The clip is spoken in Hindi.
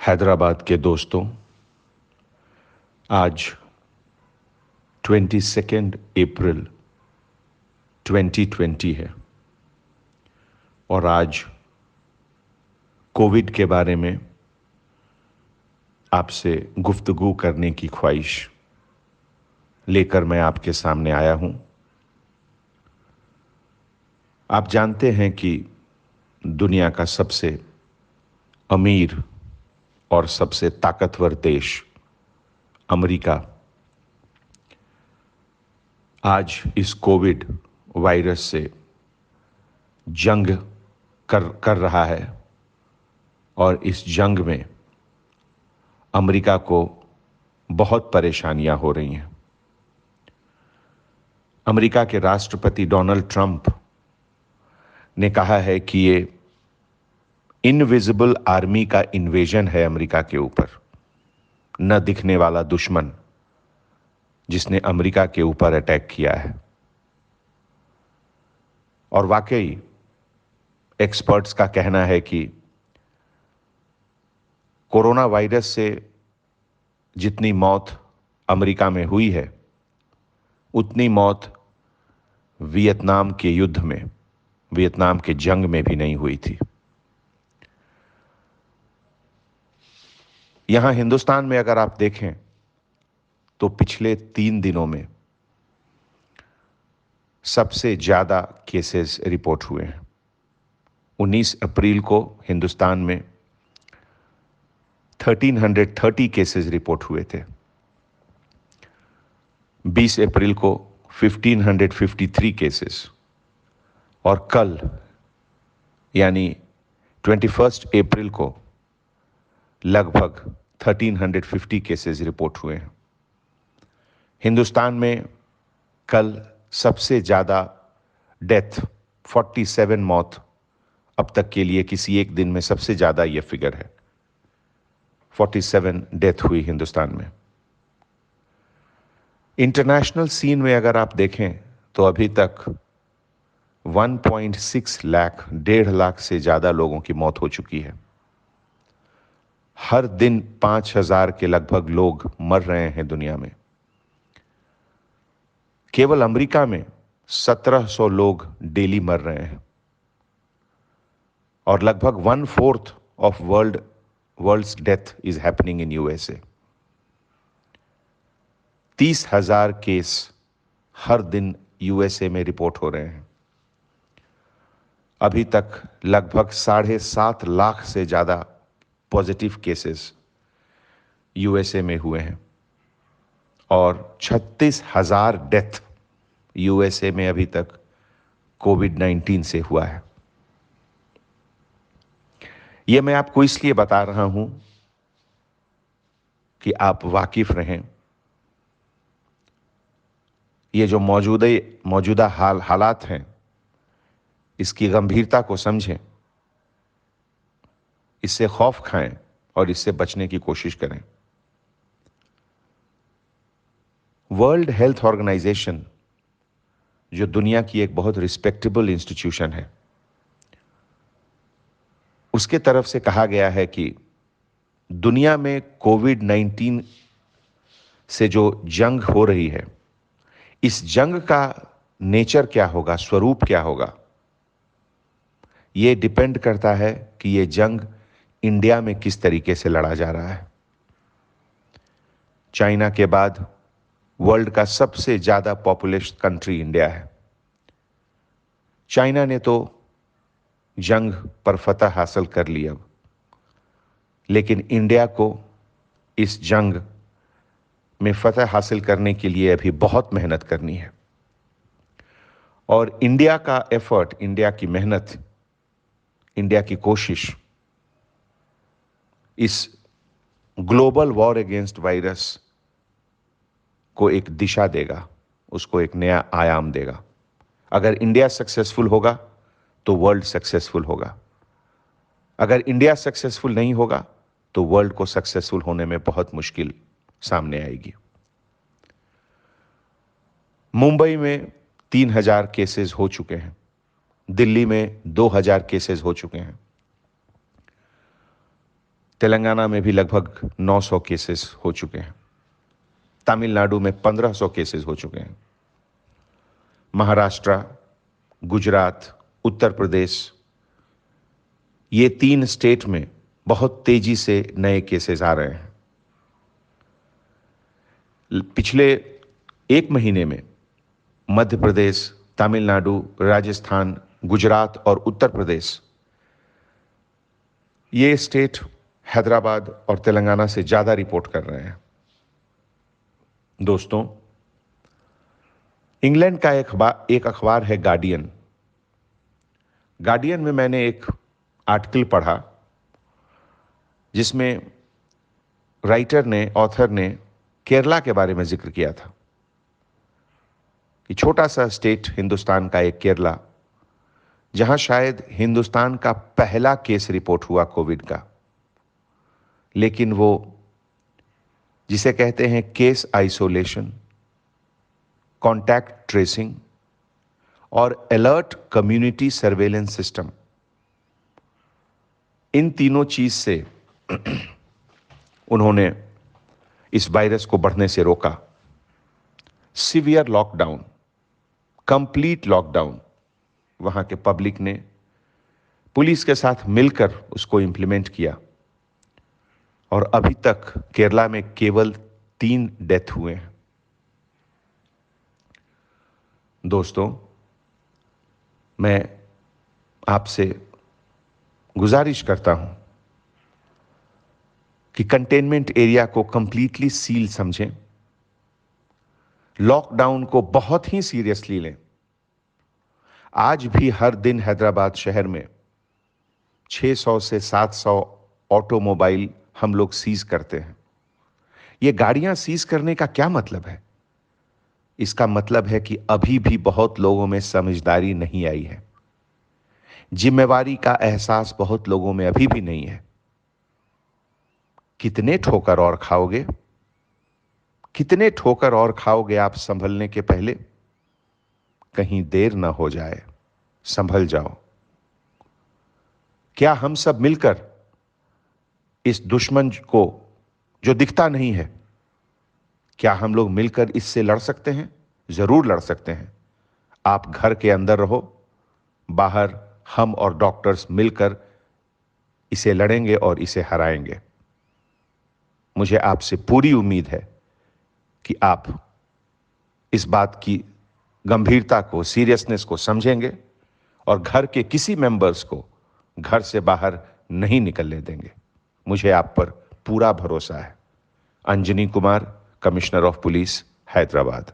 हैदराबाद के दोस्तों, आज 22 अप्रैल 2020 है और आज कोविड के बारे में आपसे गुफ्तगू करने की ख्वाहिश लेकर मैं आपके सामने आया हूं। आप जानते हैं कि दुनिया का सबसे अमीर और सबसे ताकतवर देश अमेरिका आज इस कोविड वायरस से जंग कर रहा है और इस जंग में अमेरिका को बहुत परेशानियां हो रही हैं। अमेरिका के राष्ट्रपति डोनाल्ड ट्रंप ने कहा है कि ये इनविजिबल आर्मी का इन्वेजन है अमेरिका के ऊपर, न दिखने वाला दुश्मन जिसने अमेरिका के ऊपर अटैक किया है। और वाकई एक्सपर्ट्स का कहना है कि कोरोना वायरस से जितनी मौत अमेरिका में हुई है, उतनी मौत वियतनाम के युद्ध में, वियतनाम के जंग में भी नहीं हुई थी। यहां हिंदुस्तान में अगर आप देखें तो पिछले 3 दिनों में सबसे ज्यादा केसेस रिपोर्ट हुए हैं। 19 अप्रैल को हिंदुस्तान में 1330 केसेस रिपोर्ट हुए थे। 20 अप्रैल को 1553 केसेस और कल यानी 21 अप्रैल को लगभग 1350 केसेस रिपोर्ट हुए हैं। हिंदुस्तान में कल सबसे ज्यादा डेथ 47 मौत अब तक के लिए किसी एक दिन में सबसे ज्यादा यह फिगर है। 47 डेथ हुई हिंदुस्तान में। इंटरनेशनल सीन में अगर आप देखें तो अभी तक 1.6 लाख, 1.5 लाख से ज्यादा लोगों की मौत हो चुकी है। हर दिन 5000 के लगभग लोग मर रहे हैं दुनिया में। केवल अमेरिका में 1700 लोग डेली मर रहे हैं और लगभग 1/4 of world's death is happening in USA. 30,000 case हर दिन यूएसए में रिपोर्ट हो रहे हैं। अभी तक लगभग 7.5 लाख से ज्यादा पॉजिटिव केसेस यूएसए में हुए हैं और 36,000 डेथ यूएसए में अभी तक कोविड-19 से हुआ है। यह मैं आपको इसलिए बता रहा हूं कि आप वाकिफ रहें। ये जो मौजूदा हालात हैं, इसकी गंभीरता को समझें, इससे खौफ खाएं और इससे बचने की कोशिश करें। वर्ल्ड हेल्थ ऑर्गेनाइजेशन, जो दुनिया की एक बहुत रिस्पेक्टेबल इंस्टीट्यूशन है, उसके तरफ से कहा गया है कि दुनिया में कोविड-19 से जो जंग हो रही है, इस जंग का नेचर क्या होगा, स्वरूप क्या होगा, यह डिपेंड करता है कि यह जंग इंडिया में किस तरीके से लड़ा जा रहा है। चाइना के बाद वर्ल्ड का सबसे ज्यादा पॉपुलेशन कंट्री इंडिया है। चाइना ने तो जंग पर फतह हासिल कर ली अब, लेकिन इंडिया को इस जंग में फतह हासिल करने के लिए अभी बहुत मेहनत करनी है। और इंडिया का एफर्ट, इंडिया की मेहनत, इंडिया की कोशिश इस ग्लोबल वॉर अगेंस्ट वायरस को एक दिशा देगा, उसको एक नया आयाम देगा। अगर इंडिया सक्सेसफुल होगा तो वर्ल्ड सक्सेसफुल होगा। अगर इंडिया सक्सेसफुल नहीं होगा तो वर्ल्ड को सक्सेसफुल होने में बहुत मुश्किल सामने आएगी। मुंबई में 3000 केसेस हो चुके हैं। दिल्ली में 2000 केसेस हो चुके हैं। तेलंगाना में भी लगभग 900 केसेस हो चुके हैं। तमिलनाडु में 1500 केसेस हो चुके हैं। महाराष्ट्र, गुजरात, उत्तर प्रदेश, ये 3 स्टेट में बहुत तेजी से नए केसेस आ रहे हैं। पिछले 1 महीने में मध्य प्रदेश, तमिलनाडु, राजस्थान, गुजरात और उत्तर प्रदेश, ये स्टेट हैदराबाद और तेलंगाना से ज्यादा रिपोर्ट कर रहे हैं। दोस्तों, इंग्लैंड का एक अखबार है गार्डियन। गार्डियन में मैंने एक आर्टिकल पढ़ा जिसमें ऑथर ने केरला के बारे में जिक्र किया था कि छोटा सा स्टेट हिंदुस्तान का एक केरला, जहां शायद हिंदुस्तान का पहला केस रिपोर्ट हुआ कोविड का, लेकिन वो जिसे कहते हैं केस आइसोलेशन, कॉन्टैक्ट ट्रेसिंग और अलर्ट कम्युनिटी सर्वेलेंस सिस्टम, इन तीनों चीज से उन्होंने इस वायरस को बढ़ने से रोका। सीवियर लॉकडाउन, कंप्लीट लॉकडाउन, वहां के पब्लिक ने पुलिस के साथ मिलकर उसको इंप्लीमेंट किया और अभी तक केरला में केवल 3 डेथ हुए हैं। दोस्तों, मैं आपसे गुजारिश करता हूं कि कंटेनमेंट एरिया को कंप्लीटली सील समझें, लॉकडाउन को बहुत ही सीरियसली लें। आज भी हर दिन हैदराबाद शहर में 600 से 700 ऑटोमोबाइल हम लोग सीज करते हैं। ये गाड़ियां सीज करने का क्या मतलब है? इसका मतलब है कि अभी भी बहुत लोगों में समझदारी नहीं आई है, जिम्मेवारी का एहसास बहुत लोगों में अभी भी नहीं है। कितने ठोकर और खाओगे? कितने ठोकर और खाओगे आप संभलने के पहले? कहीं देर ना हो जाए, संभल जाओ। क्या हम सब मिलकर इस दुश्मन को, जो दिखता नहीं है, क्या हम लोग मिलकर इससे लड़ सकते हैं? जरूर लड़ सकते हैं। आप घर के अंदर रहो, बाहर हम और डॉक्टर्स मिलकर इसे लड़ेंगे और इसे हराएंगे। मुझे आपसे पूरी उम्मीद है कि आप इस बात की गंभीरता को, सीरियसनेस को समझेंगे और घर के किसी मेंबर्स को घर से बाहर नहीं निकलने देंगे। मुझे आप पर पूरा भरोसा है। Anjani Kumar, commissioner of police, Hyderabad.